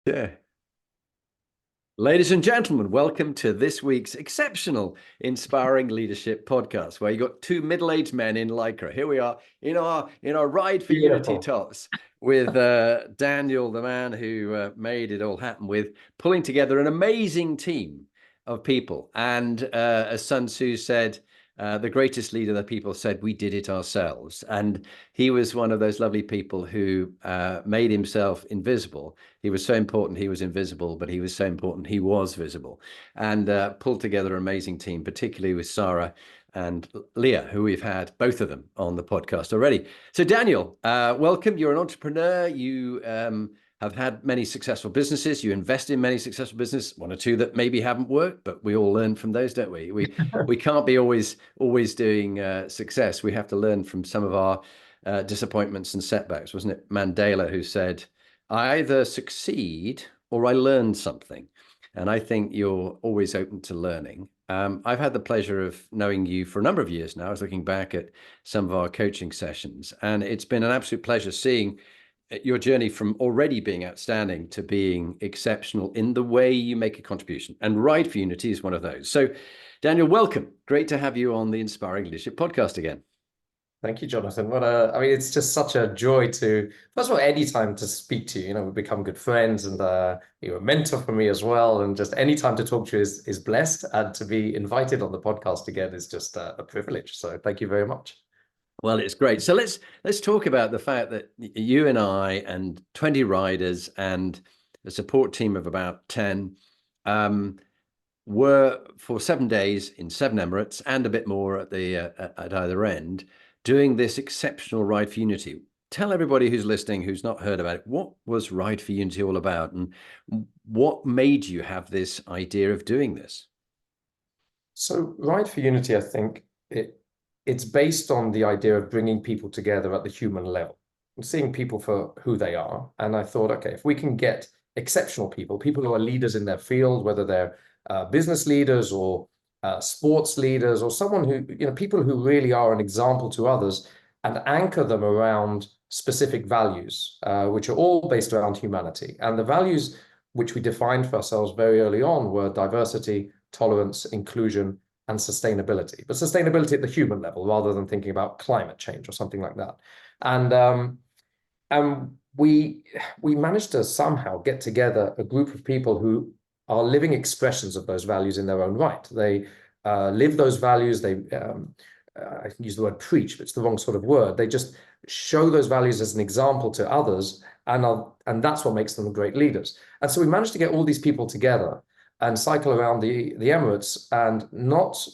Yeah. Ladies and gentlemen, welcome to this week's exceptional Inspiring Leadership podcast, where you got two middle-aged men in Lycra. Here we are in our Ride for Unity Beautiful. tops with Daniel, the man who made it all happen, with pulling together an amazing team of people. And as Sun Tzu said, the greatest leader that people said, we did it ourselves. And he was one of those lovely people who made himself invisible. He was so important, he was invisible, but he was so important, he was visible, and pulled together an amazing team, particularly with Sarah and Leah, who we've had, both of them, on the podcast already. So Daniel, welcome. You're an entrepreneur. You have had many successful businesses. You invest in many successful businesses, one or two that maybe haven't worked, but we all learn from those, don't we? We can't be always doing success. We have to learn from some of our disappointments and setbacks. Wasn't it Mandela who said, I either succeed or I learn something? And I think you're always open to learning. I've had the pleasure of knowing you for a number of years now. I was looking back at some of our coaching sessions, and it's been an absolute pleasure seeing your journey from already being outstanding to being exceptional in the way you make a contribution. And Ride for Unity is one of those. So, Daniel, welcome. Great to have you on the Inspiring Leadership podcast again. Thank you, Jonathan. It's just such a joy to, first of all, any time to speak to you. We've become good friends, and you're a mentor for me as well. And just any time to talk to you is blessed, and to be invited on the podcast again is just a privilege. So thank you very much. Well, it's great. So let's talk about the fact that you and I and 20 riders and a support team of about 10 were for 7 days in 7 Emirates and a bit more at the at either end, doing this exceptional Ride for Unity. Tell everybody who's listening, who's not heard about it, what was Ride for Unity all about, and what made you have this idea of doing this? So Ride for Unity, I think it's based on the idea of bringing people together at the human level, and seeing people for who they are. And I thought, okay, if we can get exceptional people who are leaders in their field, whether they're business leaders or sports leaders, or someone who, people who really are an example to others, and anchor them around specific values, which are all based around humanity. And the values which we defined for ourselves very early on were diversity, tolerance, inclusion, and sustainability, but sustainability at the human level rather than thinking about climate change or something like that. And we managed to somehow get together a group of people who are living expressions of those values in their own right. They live those values. I use the word preach, but it's the wrong sort of word. They just show those values as an example to others, and that's what makes them great leaders. And so we managed to get all these people together and cycle around the Emirates, and not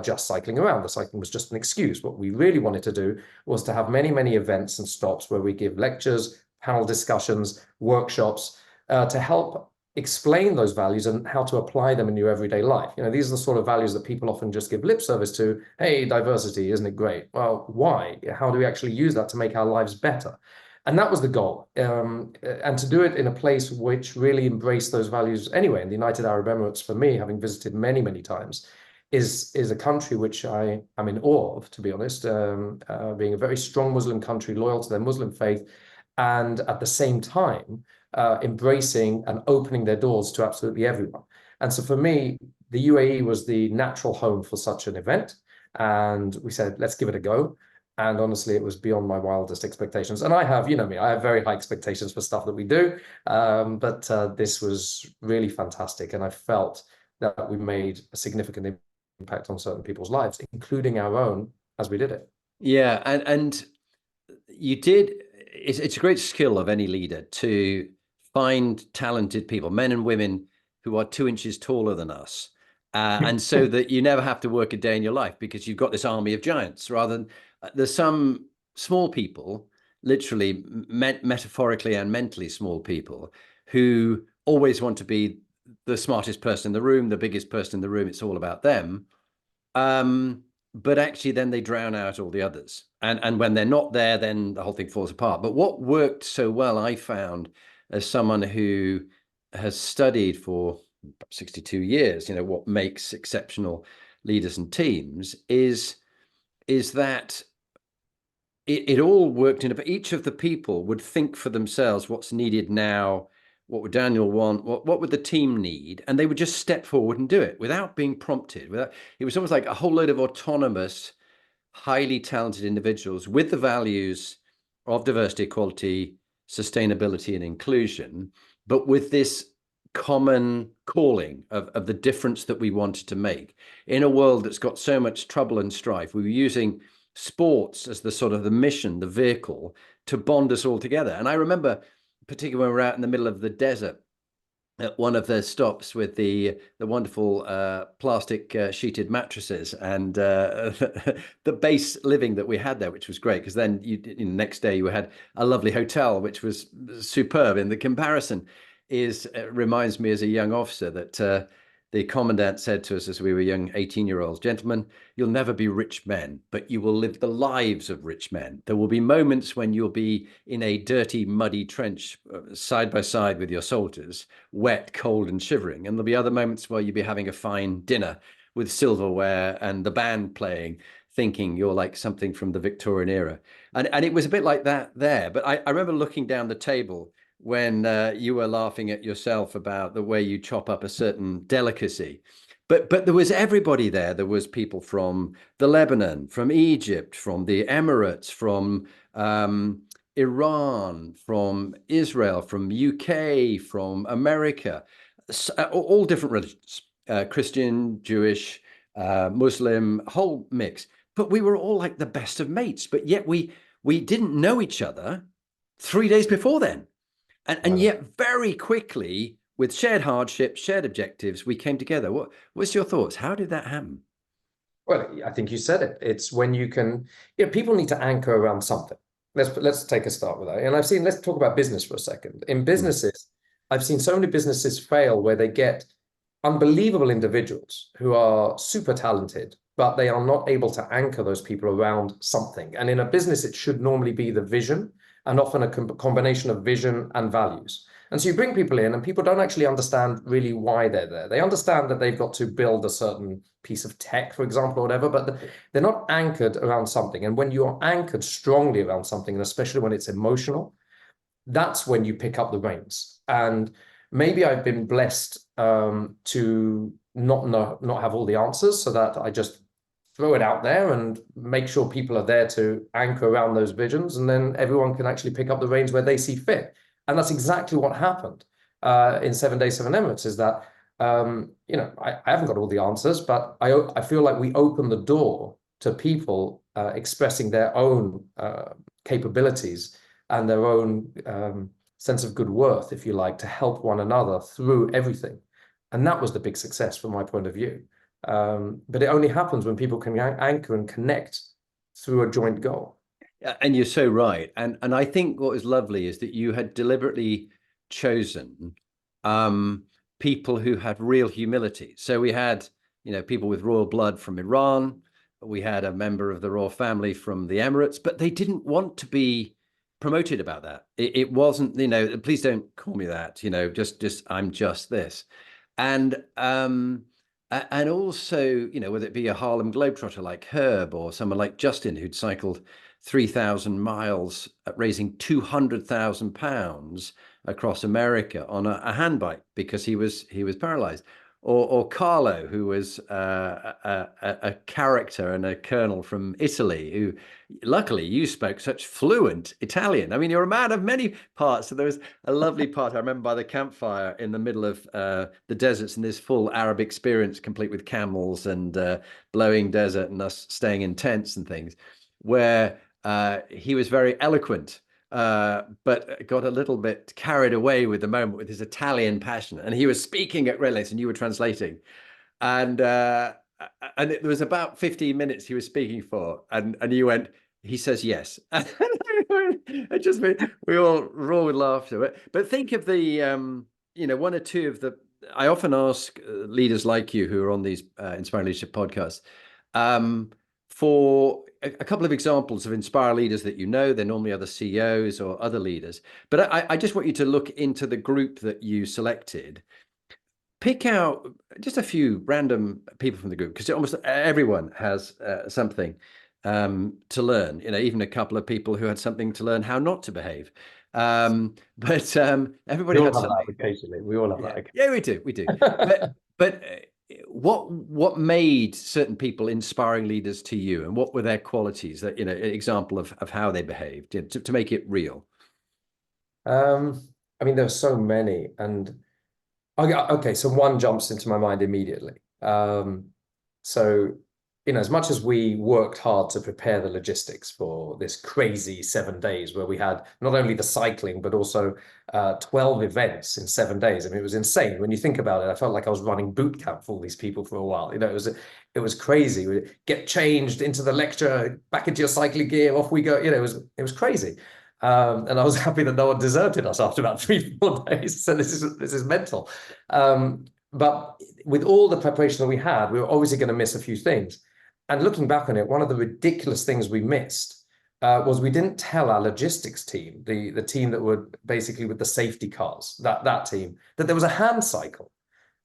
just cycling around. The cycling was just an excuse. What we really wanted to do was to have many, many events and stops where we give lectures, panel discussions, workshops to help explain those values and how to apply them in your everyday life. These are the sort of values that people often just give lip service to. Hey, diversity, isn't it great? Well, why? How do we actually use that to make our lives better? And that was the goal. And to do it in a place which really embraced those values anyway. In the United Arab Emirates, for me, having visited many, many times, is a country which I am in awe of, to be honest, being a very strong Muslim country, loyal to their Muslim faith, and at the same time, embracing and opening their doors to absolutely everyone. And so for me, the UAE was the natural home for such an event. And we said, let's give it a go. And honestly, it was beyond my wildest expectations. And I have, me, I have very high expectations for stuff that we do. But this was really fantastic. And I felt that we made a significant impact on certain people's lives, including our own, as we did it. Yeah. And you did, it's a great skill of any leader to find talented people, men and women who are 2 inches taller than us. And so that you never have to work a day in your life because you've got this army of giants, rather than there's some small people, literally, metaphorically and mentally small people, who always want to be the smartest person in the room, the biggest person in the room. It's all about them. But actually then they drown out all the others. And when they're not there, then the whole thing falls apart. But what worked so well, I found, as someone who has studied for 62 years, what makes exceptional leaders and teams, is that it all worked in. Each of the people would think for themselves what's needed now, what would Daniel want, what would the team need, and they would just step forward and do it without being prompted. It was almost like a whole load of autonomous, highly talented individuals with the values of diversity, equality, sustainability, and inclusion, but with this common calling of the difference that we wanted to make in a world that's got so much trouble and strife. We were using sports as the sort of the mission, the vehicle to bond us all together. And I remember, particularly when we were out in the middle of the desert, at one of the stops with the wonderful plastic sheeted mattresses and the base living that we had there, which was great, because then next day you had a lovely hotel, which was superb. In the comparison is reminds me as a young officer that the commandant said to us as we were young 18-year-olds, gentlemen, you'll never be rich men, but you will live the lives of rich men. There will be moments when you'll be in a dirty, muddy trench side by side with your soldiers, wet, cold, and shivering. And there'll be other moments where you'll be having a fine dinner with silverware and the band playing, thinking you're like something from the Victorian era. And it was a bit like that there. But I remember looking down the table when you were laughing at yourself about the way you chop up a certain delicacy. But there was everybody there. There was people from the Lebanon, from Egypt, from the Emirates, from Iran, from Israel, from UK, from America, all different religions, Christian, Jewish, Muslim, whole mix. But we were all like the best of mates, but yet we didn't know each other 3 days before then. And yet very quickly, with shared hardships, shared objectives, we came together. What's your thoughts? How did that happen? Well, I think you said it. It's when you can, people need to anchor around something. Let's take a start with that. And let's talk about business for a second. In businesses, I've seen so many businesses fail where they get unbelievable individuals who are super talented, but they are not able to anchor those people around something. And in a business, it should normally be the vision, and often a combination of vision and values. And so you bring people in and people don't actually understand really why they're there. They understand that they've got to build a certain piece of tech, for example, or whatever, but they're not anchored around something. And when you are anchored strongly around something, and especially when it's emotional, that's when you pick up the reins. And maybe I've been blessed to not have all the answers, so that I just throw it out there and make sure people are there to anchor around those visions, and then everyone can actually pick up the reins where they see fit. And that's exactly what happened in 7 Days, 7 Emirates, is that, I haven't got all the answers, but I feel like we open the door to people expressing their own capabilities and their own sense of good worth, if you like, to help one another through everything. And that was the big success from my point of view. But it only happens when people can anchor and connect through a joint goal. And you're so right. And I think what was lovely is that you had deliberately chosen people who had real humility. So we had, people with royal blood from Iran. We had a member of the royal family from the Emirates, but they didn't want to be promoted about that. It wasn't, please don't call me that, just I'm just this. And also, whether it be a Harlem Globetrotter like Herb, or someone like Justin, who'd cycled 3,000 miles, raising £200,000 across America on a handbike because he was paralyzed, or Carlo, who was a character and a colonel from Italy, who luckily you spoke such fluent Italian. I mean, you're a man of many parts. So there was a lovely part I remember by the campfire in the middle of the deserts, in this full Arab experience, complete with camels and blowing desert and us staying in tents and things, where he was very eloquent, but got a little bit carried away with the moment with his Italian passion. And he was speaking at Red Lace and you were translating. And it was about 15 minutes he was speaking for. And you went, he says yes. It just we all roar with laughter. But think of the, one or two of the, I often ask leaders like you who are on these Inspiring Leadership podcasts, for a couple of examples of inspire leaders that they're normally other CEOs or other leaders. But I just want you to look into the group that you selected. Pick out just a few random people from the group, because almost everyone has something to learn. Even a couple of people who had something to learn how not to behave. But We everybody all had have that something. occasionally. We all have Yeah, that yeah, we do. occasionally. But what made certain people inspiring leaders to you, and what were their qualities that, an example of how they behaved, to make it real? I mean, there are so many, and okay, okay, so one jumps into my mind immediately. So, as much as we worked hard to prepare the logistics for this crazy 7 days where we had not only the cycling, but also 12 events in 7 days. I mean, it was insane. When you think about it, I felt like I was running boot camp for all these people for a while. It was crazy. We get changed into the lecture, back into your cycling gear, off we go. It was crazy. And I was happy that no one deserted us after about 3, 4 days. So this is mental. But with all the preparation that we had, we were obviously going to miss a few things. And looking back on it, one of the ridiculous things we missed was we didn't tell our logistics team, the team that were basically with the safety cars, that team, that there was a hand cycle.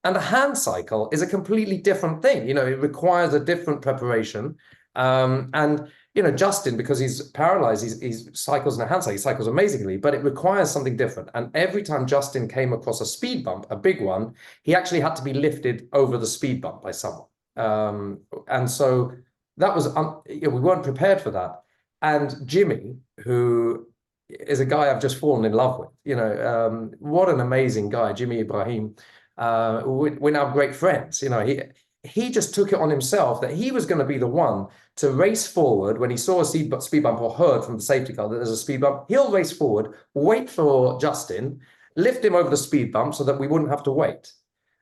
And a hand cycle is a completely different thing. It requires a different preparation. And Justin, because he's paralyzed, he cycles in a hand cycle. He cycles amazingly, but it requires something different. And every time Justin came across a speed bump, a big one, he actually had to be lifted over the speed bump by someone. And so that was, we weren't prepared for that. And Jimmy, who is a guy I've just fallen in love with, what an amazing guy, Jimmy Ibrahim. We're now great friends. He just took it on himself that he was going to be the one to race forward when he saw a speed bump or heard from the safety car that there's a speed bump. He'll race forward, wait for Justin, lift him over the speed bump so that we wouldn't have to wait.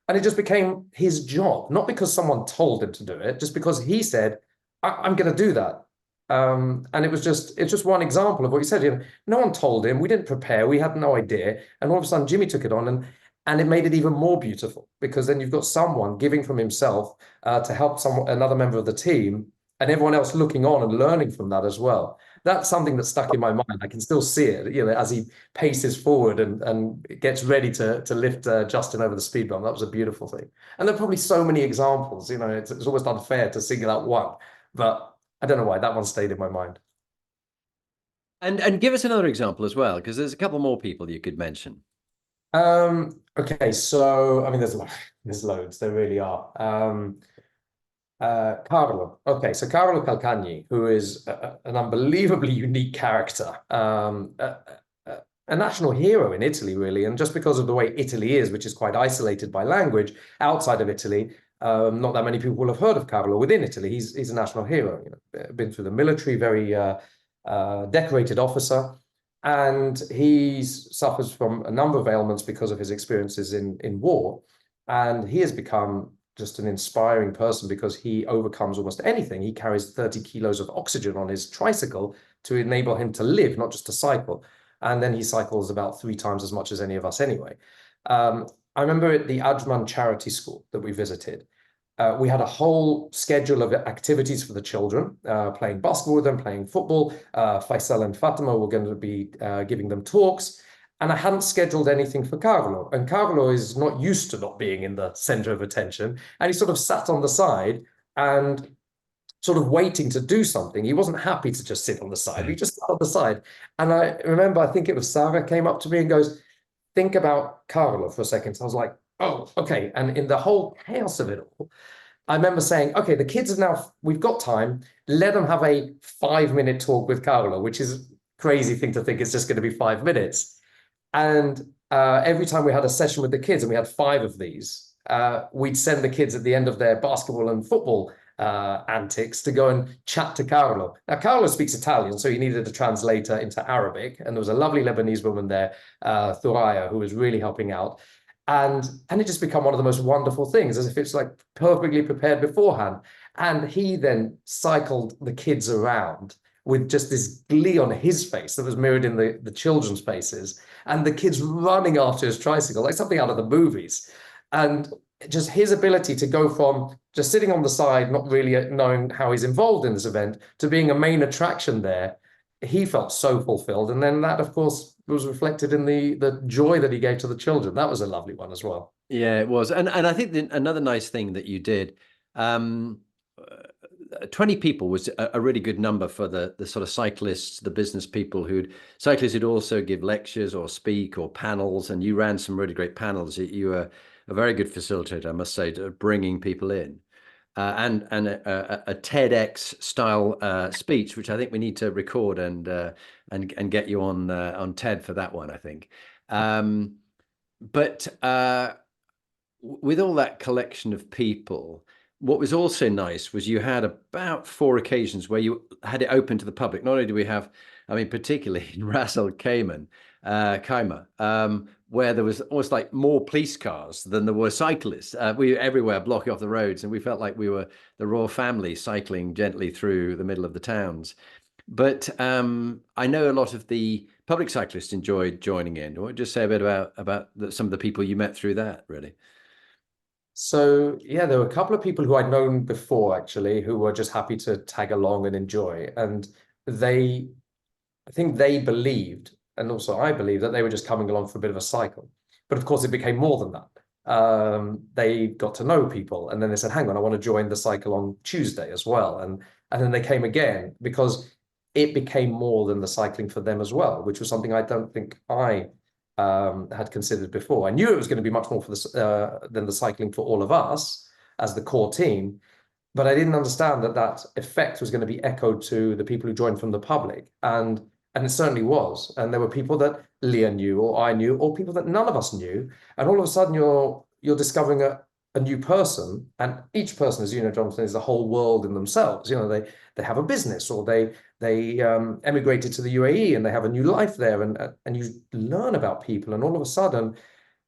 And it just became his job, not because someone told him to do it, just because he said, I'm going to do that. And it's just one example of what you said. No one told him. We didn't prepare. We had no idea. And all of a sudden, Jimmy took it on, and it made it even more beautiful, because then you've got someone giving from himself to help another member of the team, and everyone else looking on and learning from that as well. That's something that stuck in my mind. I can still see it, as he paces forward and gets ready to lift Justin over the speed bump. That was a beautiful thing. And there are probably so many examples. It's almost unfair to single out one, but I don't know why that one stayed in my mind. And give us another example as well, because there's a couple more people you could mention. Okay, so I mean, there's loads. There really are. Carlo. Okay, so Carlo Calcagni, who is an unbelievably unique character, a national hero in Italy, really, and just because of the way Italy is, which is quite isolated by language, outside of Italy, not that many people will have heard of Carlo. Within Italy, he's a national hero. Been through the military, very decorated officer. And he suffers from a number of ailments because of his experiences in war. And he has become just an inspiring person because he overcomes almost anything. He carries 30 kilos of oxygen on his tricycle to enable him to live, not just to cycle. And then he cycles about 3 times as much as any of us anyway. I remember at the Ajman Charity School that we visited, we had a whole schedule of activities for the children, playing basketball with them, playing football. Faisal and Fatima were going to be giving them talks. And I hadn't scheduled anything for Carlo. And Carlo is not used to not being in the center of attention. And he sort of sat on the side and sort of waiting to do something. He wasn't happy to just sit on the side. He just sat on the side. And I remember, I think it was Sarah came up to me and goes, think about Carlo for a second. So I was like, oh, okay. And in the whole chaos of it all, I remember saying, okay, the kids are now, we've got time. Let them have a 5-minute talk with Carlo, which is a crazy thing to think it's just going to be 5 minutes. And every time we had a session with the kids, and we had 5 of these, we'd send the kids at the end of their basketball and football antics to go and chat to Carlo. Now, Carlo speaks Italian, so he needed a translator into Arabic. And there was a lovely Lebanese woman there, Thuraya, who was really helping out. And it just become one of the most wonderful things, as if it's like perfectly prepared beforehand. And he then cycled the kids around with just this glee on his face that was mirrored in the children's faces, and the kids running after his tricycle, like something out of the movies. And just his ability to go from just sitting on the side, not really knowing how he's involved in this event, to being a main attraction there, he felt so fulfilled. And then that, of course, was reflected in the joy that he gave to the children. That was a lovely one as well. Yeah, it was. And I think another nice thing that you did, 20 people was a really good number for the sort of cyclists, the business people cyclists who'd also give lectures or speak or panels. And you ran some really great panels. You were a very good facilitator, I must say, to bringing people in. And a TEDx style speech, which I think we need to record and get you on TED for that one, I think. But with all that collection of people, what was also nice was you had about 4 occasions where you had it open to the public. Not only do we have, I mean, particularly in Ras Al Khaimah, where there was almost like more police cars than there were cyclists. We were everywhere blocking off the roads, and we felt like we were the royal family cycling gently through the middle of the towns. But I know a lot of the public cyclists enjoyed joining in. Or just say a bit about some of the people you met through that, really. So yeah, there were a couple of people who I'd known before actually, who were just happy to tag along and enjoy. And they, I think they believed, and also I believe, that they were just coming along for a bit of a cycle. But of course, it became more than that. They got to know people, and then they said, "Hang on, I want to join the cycle on Tuesday as well." And then they came again because it became more than the cycling for them as well, which was something I don't think I had considered before. I knew it was going to be much more for than the cycling for all of us as the core team, but I didn't understand that that effect was going to be echoed to the people who joined from the public, and it certainly was. And there were people that Leah knew, or I knew, or people that none of us knew, and all of a sudden you're discovering a new person, and each person, as you know, Jonathan, is a whole world in themselves. You know, they have a business, or they emigrated to the UAE and they have a new life there, and you learn about people, and all of a sudden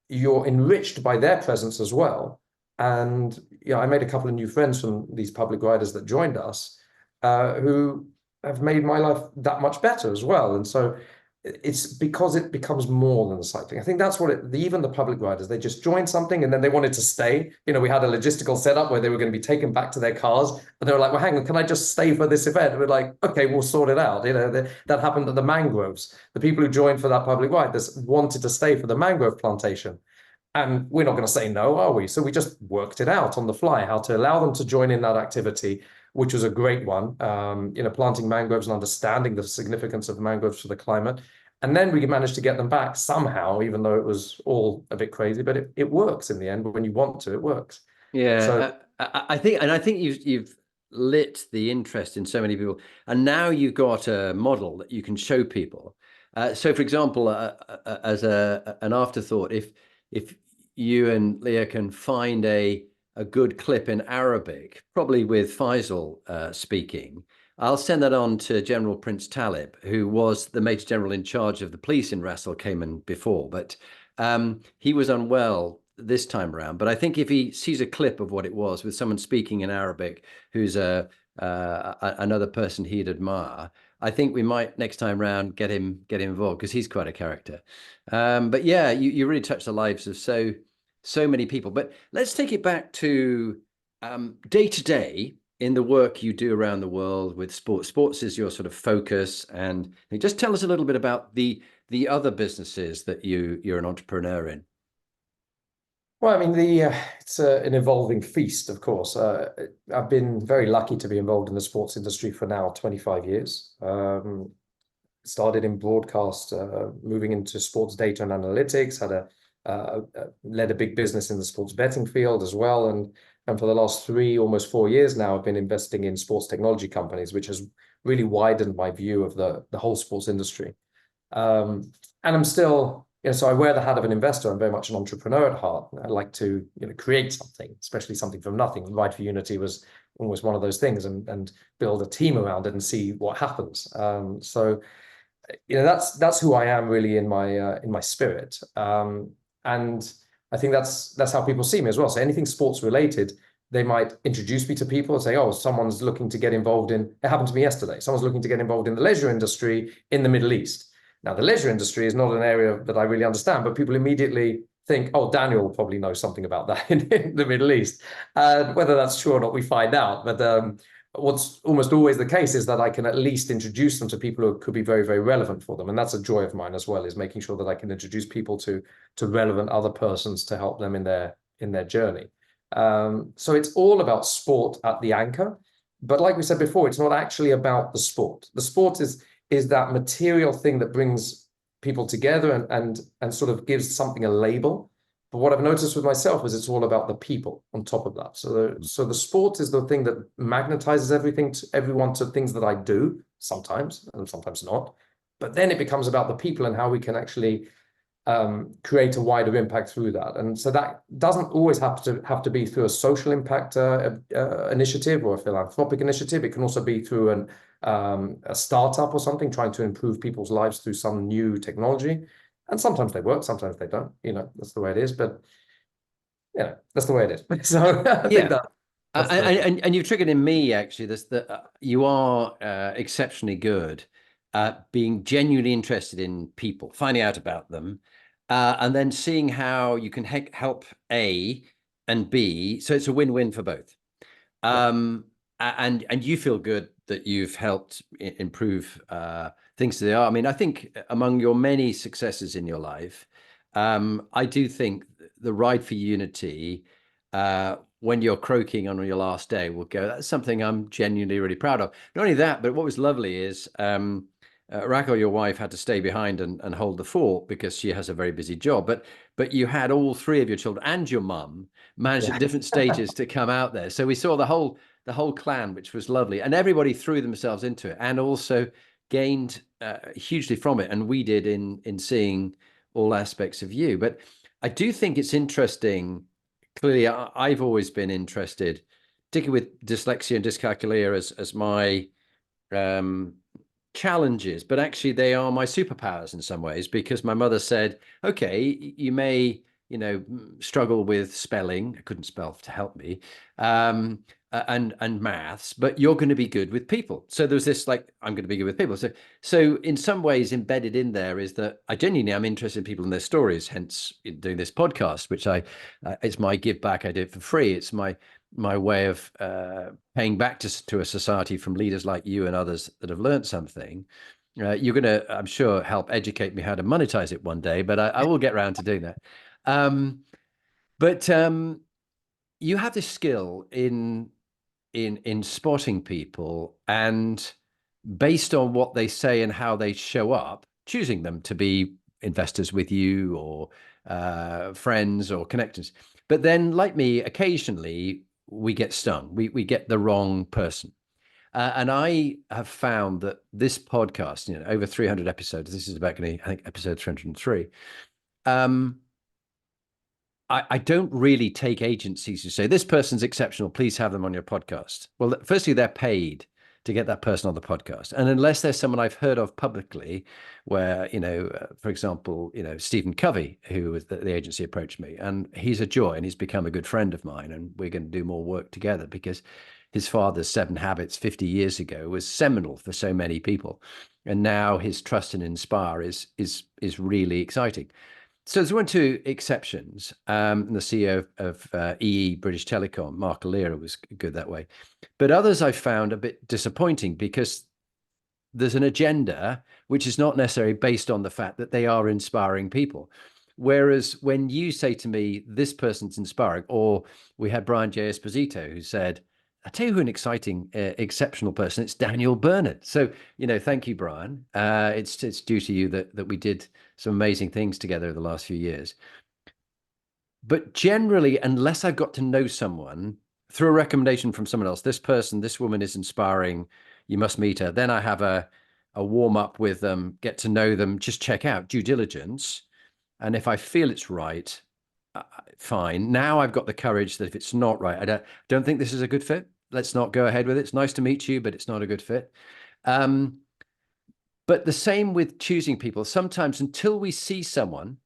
you're enriched by their presence as well. And yeah, I made a couple of new friends from these public riders that joined us, who have made my life that much better as well. And so it's because it becomes more than the cycling. I think that's what even the public riders, they just joined something and then they wanted to stay. You know, we had a logistical setup where they were going to be taken back to their cars, and they were like, well, hang on, can I just stay for this event? And we're like, okay, we'll sort it out. You know, that happened at the mangroves. The people who joined for that public ride, this wanted to stay for the mangrove plantation. And we're not going to say no, are we? So we just worked it out on the fly, how to allow them to join in that activity, which was a great one. You know, planting mangroves and understanding the significance of mangroves for the climate. And then we managed to get them back somehow, even though it was all a bit crazy, but it works in the end. When you want to, it works. Yeah, So I think you've lit the interest in so many people, and now you've got a model that you can show people. So, for example, as an afterthought, if you and Leah can find a good clip in Arabic, probably with Faisal speaking, I'll send that on to General Prince Talib, who was the Major General in charge of the police in Ras Al Khaimah before, but he was unwell this time around. But I think if he sees a clip of what it was with someone speaking in Arabic, who's another person he'd admire, I think we might next time round get him involved, because he's quite a character. But yeah, you really touch the lives of so many people. But let's take it back to day to day in the work you do around the world with sports. Sports is your sort of focus, and just tell us a little bit about the other businesses that you're an entrepreneur in. well, I mean, it's an evolving feast, of course. I've been very lucky to be involved in the sports industry for now 25 years. Started in broadcast, moving into sports data and analytics, led a big business in the sports betting field as well. And for the last 3, almost 4 years now, I've been investing in sports technology companies, which has really widened my view of the whole sports industry. And I'm still, you know, so I wear the hat of an investor. I'm very much an entrepreneur at heart. I like to, you know, create something, especially something from nothing. Ride for Unity was almost one of those things, and build a team around it and see what happens. So, you know, that's who I am really in my spirit. And I think that's how people see me as well. So anything sports related, they might introduce me to people and say, oh, someone's looking to get involved in, it happened to me yesterday. Someone's looking to get involved in the leisure industry in the Middle East. Now, the leisure industry is not an area that I really understand, but people immediately think, oh, Daniel will probably know something about that in the Middle East. Whether that's true or not, we find out. But what's almost always the case is that I can at least introduce them to people who could be very, very relevant for them. And that's a joy of mine as well, is making sure that I can introduce people to relevant other persons to help them in their journey. So it's all about sport at the anchor. But like we said before, it's not actually about the sport. The sport is that material thing that brings people together and sort of gives something a label. But what I've noticed with myself is it's all about the people on top of that. So the sport is the thing that magnetizes everyone to things that I do sometimes, and sometimes not. But then it becomes about the people and how we can actually create a wider impact through that. And so that doesn't always have to be through a social impact initiative or a philanthropic initiative. It can also be through a startup or something, trying to improve people's lives through some new technology. And sometimes they work, sometimes they don't. That's the way it is. But that's the way it is. So I think Yeah. that's And you've triggered in me actually this that you are exceptionally good at being genuinely interested in people, finding out about them, and then seeing how you can help A and B, so it's a win-win for both. yeah. And you feel good that you've helped improve things to the art. I mean, I think among your many successes in your life, I do think the Ride for Unity, when you're croaking on your last day, will go, that's something I'm genuinely really proud of. Not only that, but what was lovely is Raquel, your wife, had to stay behind and hold the fort because she has a very busy job. But you had all three of your children and your mum managed at Yeah. different stages to come out there. So we saw the whole clan, which was lovely, and everybody threw themselves into it and also gained hugely from it. And we did in seeing all aspects of you. But I do think it's interesting. Clearly, I've always been interested, particularly with dyslexia and dyscalculia as my um, challenges, but actually they are my superpowers in some ways because my mother said, okay, you may, struggle with spelling. I couldn't spell to help me, and maths, but you're going to be good with people. So there was this like, I'm going to be good with people. So in some ways embedded in there is that I genuinely am interested in people and their stories, hence doing this podcast, which it's my give back. I do it for free. It's my way of paying back to a society from leaders like you and others that have learned something. You're going to, I'm sure, help educate me how to monetize it one day, but I will get around to doing that. But you have this skill in spotting people and based on what they say and how they show up, choosing them to be investors with you or friends or connectors. But then, like me, occasionally we get stung. We get the wrong person. And I have found that this podcast, over 300 episodes, this is about going to, I think, episode 303. I don't really take agencies who say this person's exceptional, please have them on your podcast. Well, firstly, they're paid to get that person on the podcast, and unless there's someone I've heard of publicly, where for example, Stephen Covey, who was the agency, approached me, and he's a joy, and he's become a good friend of mine, and we're going to do more work together because his father's 7 Habits 50 years ago was seminal for so many people, and now his Trust and Inspire is really exciting. So there's one or two exceptions. The CEO of EE British Telecom, Mark Alira, was good that way. But others I found a bit disappointing because there's an agenda which is not necessarily based on the fact that they are inspiring people. Whereas when you say to me, this person's inspiring, or we had Brian J. Esposito who said, I tell you who an exciting, exceptional person, it's Daniel Bernard. So, thank you, Brian. It's due to you that we did some amazing things together over the last few years. But generally, unless I've got to know someone through a recommendation from someone else, this woman is inspiring, you must meet her. Then I have a warm up with them, get to know them, just check out due diligence. And if I feel it's right, fine. Now I've got the courage that if it's not right, I don't think this is a good fit. Let's not go ahead with it. It's nice to meet you, but it's not a good fit. But the same with choosing people. Sometimes until we see someone,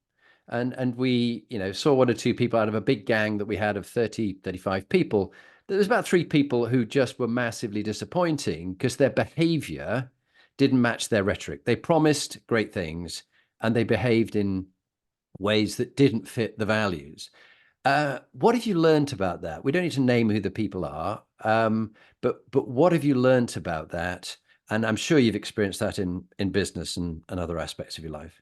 and we, saw 1 or 2 people out of a big gang that we had of 30, 35 people, there was about 3 people who just were massively disappointing because their behavior didn't match their rhetoric. They promised great things and they behaved in ways that didn't fit the values. What have you learned about that? We don't need to name who the people are, but what have you learned about that? And I'm sure you've experienced that in business and other aspects of your life.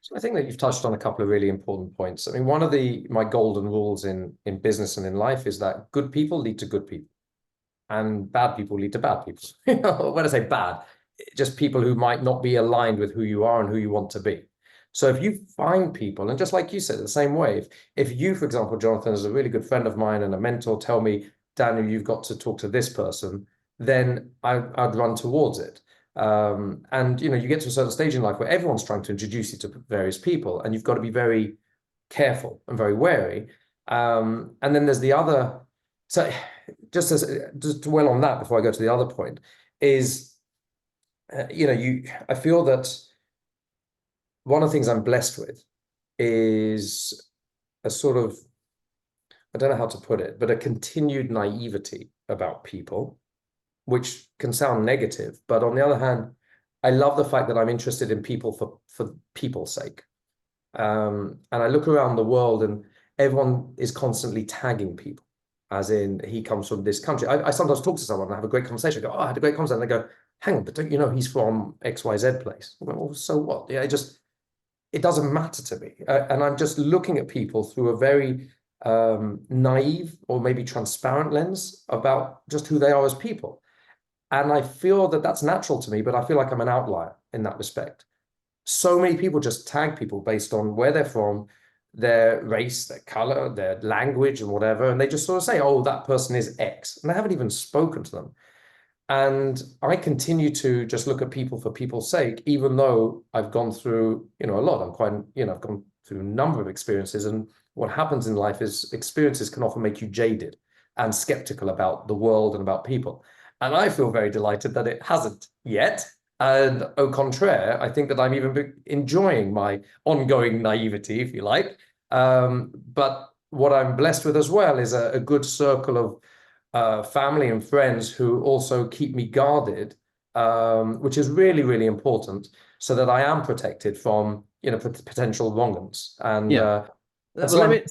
So I think that you've touched on a couple of really important points. I mean, one of my golden rules in business and in life is that good people lead to good people. and bad people lead to bad people. When I say bad, just people who might not be aligned with who you are and who you want to be. So if you find people, and just like you said, the same way, if you, for example, Jonathan, is a really good friend of mine and a mentor, tell me, Daniel, you've got to talk to this person, then I'd run towards it. And you get to a certain stage in life where everyone's trying to introduce you to various people, and you've got to be very careful and very wary. And then there's the other. So just to dwell on that before I go to the other point is, I feel that one of the things I'm blessed with is a sort of, I don't know how to put it, but a continued naivety about people, which can sound negative. But on the other hand, I love the fact that I'm interested in people for people's sake. And I look around the world and everyone is constantly tagging people, as in he comes from this country. I sometimes talk to someone and have a great conversation. I go, oh, I had a great conversation. And they go, hang on, but don't you know he's from XYZ place? I go, well, so what? Yeah, it doesn't matter to me. And I'm just looking at people through a very naive or maybe transparent lens about just who they are as people. And I feel that that's natural to me, but I feel like I'm an outlier in that respect. So many people just tag people based on where they're from, their race, their color, their language, and whatever. And they just sort of say, oh, that person is X. And I haven't even spoken to them. And I continue to just look at people for people's sake, even though I've gone through, a lot. I'm quite, I've gone through a number of experiences. And what happens in life is experiences can often make you jaded and skeptical about the world and about people. And I feel very delighted that it hasn't yet. And au contraire, I think that I'm even enjoying my ongoing naivety, if you like. But what I'm blessed with as well is a good circle of family and friends who also keep me guarded, which is really, really important, so that I am protected from, potential wrong-uns. And Yeah. Well, so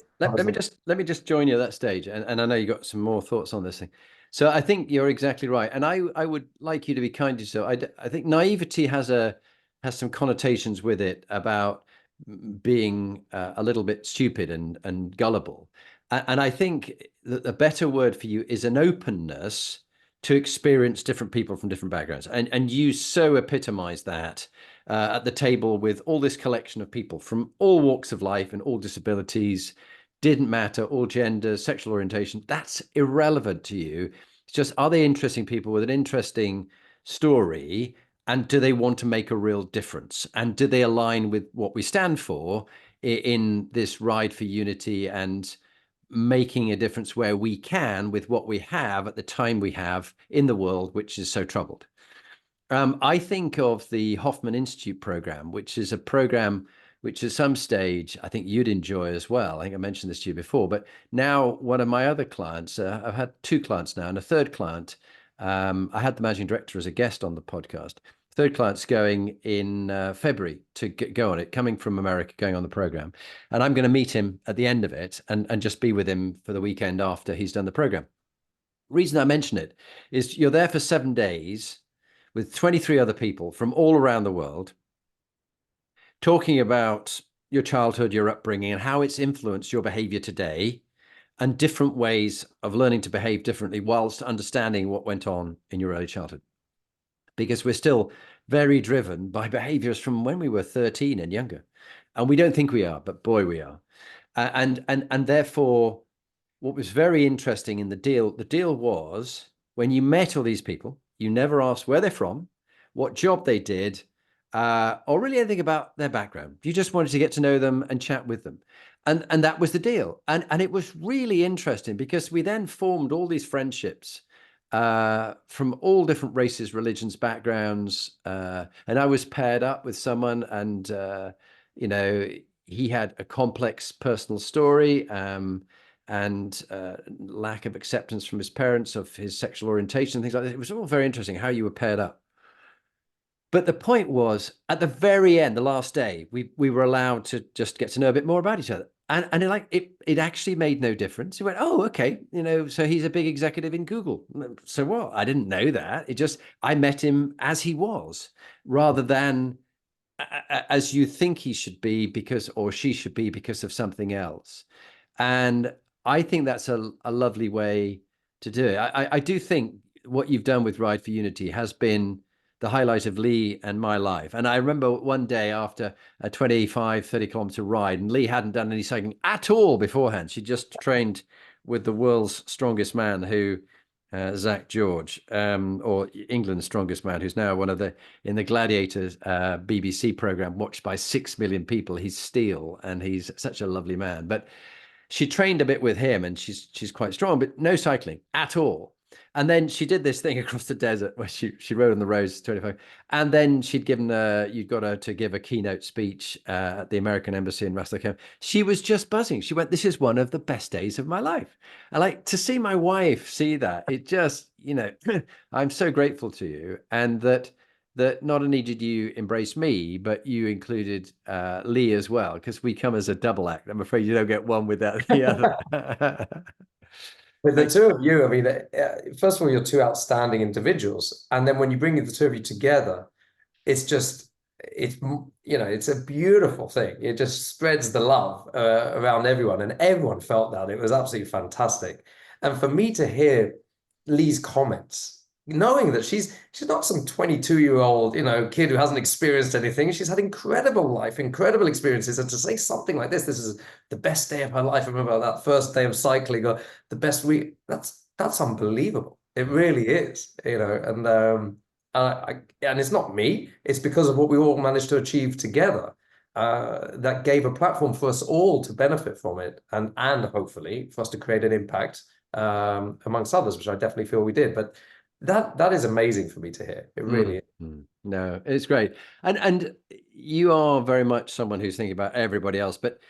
let me just join you at that stage, and I know you got some more thoughts on this thing. So I think you're exactly right, and I would like you to be kind to yourself. I think naivety has some connotations with it about being a little bit stupid and gullible, and I think that the better word for you is an openness to experience different people from different backgrounds, and you so epitomize that at the table with all this collection of people from all walks of life and all disabilities. Didn't matter, all genders, sexual orientation, that's irrelevant to you. It's just, are they interesting people with an interesting story? And do they want to make a real difference? And do they align with what we stand for in this ride for unity and making a difference where we can with what we have at the time we have in the world, which is so troubled? I think of the Hoffman Institute program, which is a program which at some stage I think you'd enjoy as well. I think I mentioned this to you before, but now one of my other clients, I've had two clients now, and a third client, I had the managing director as a guest on the podcast. Third client's going in February to go on it, coming from America, going on the program. And I'm going to meet him at the end of it and just be with him for the weekend after he's done the program. Reason I mention it is you're there for 7 days with 23 other people from all around the world, talking about your childhood, your upbringing, and how it's influenced your behavior today, and different ways of learning to behave differently whilst understanding what went on in your early childhood. Because we're still very driven by behaviors from when we were 13 and younger. And we don't think we are, but boy, we are. And therefore, what was very interesting in the deal was when you met all these people, you never asked where they're from, what job they did, or really anything about their background. You just wanted to get to know them and chat with them. And that was the deal. And it was really interesting because we then formed all these friendships from all different races, religions, backgrounds. And I was paired up with someone, and he had a complex personal story. And lack of acceptance from his parents of his sexual orientation, things like that. It was all very interesting how you were paired up. But the point was, at the very end, the last day, we were allowed to just get to know a bit more about each other. And it actually made no difference. He went, oh, okay, so he's a big executive in Google. So what? I didn't know that. I met him as he was, rather than as you think he should be or she should be because of something else. And I think that's a lovely way to do it. I do think what you've done with Ride for Unity has been the highlight of Lee and my life. And I remember one day after a 25, 30-kilometer ride, and Lee hadn't done any cycling at all beforehand. She just trained with the world's strongest man, Zach George, or England's strongest man, who's now in the Gladiators BBC program, watched by 6 million people. He's steel, and he's such a lovely man. But she trained a bit with him, and she's quite strong, but no cycling at all. And then she did this thing across the desert where she rode on the roads 25. And then you'd got her to give a keynote speech at the American Embassy in Ras Al Khaimah. She was just buzzing. She went, "This is one of the best days of my life." And like to see my wife see that, it just, I'm so grateful to you. And that not only did you embrace me, but you included Lee as well, because we come as a double act. I'm afraid you don't get one without the other. With the two of you, I mean, first of all, you're two outstanding individuals. And then when you bring the two of you together, it's a beautiful thing. It just spreads the love around everyone, and everyone felt that. It was absolutely fantastic. And for me to hear Lee's comments, knowing that she's not some 22-year-old, kid who hasn't experienced anything. She's had incredible life, incredible experiences. And to say something like this is the best day of her life. I remember that first day of cycling, or the best week. That's unbelievable. It really is, and it's not me. It's because of what we all managed to achieve together. That gave a platform for us all to benefit from it, and hopefully for us to create an impact amongst others, which I definitely feel we did. But that is amazing for me to hear. It really is. No, it's great. And you are very much someone who's thinking about everybody else, but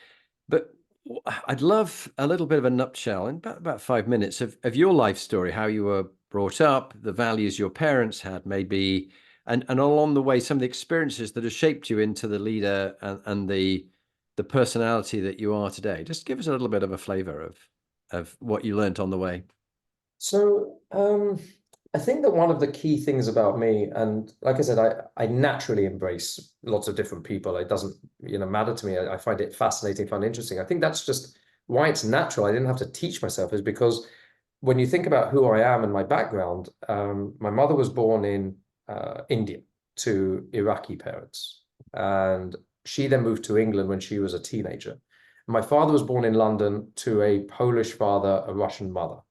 I'd love a little bit of a nutshell in about 5 minutes of your life story, how you were brought up, the values your parents had maybe, and along the way, some of the experiences that have shaped you into the leader and the personality that you are today. Just give us a little bit of a flavor of what you learned on the way. So I think that one of the key things about me, and like I said, I naturally embrace lots of different people. It doesn't, matter to me. I find it fascinating, find it interesting. I think that's just why it's natural. I didn't have to teach myself, is because when you think about who I am and my background, my mother was born in India to Iraqi parents, and she then moved to England when she was a teenager. My father was born in London to a Polish father, a Russian mother.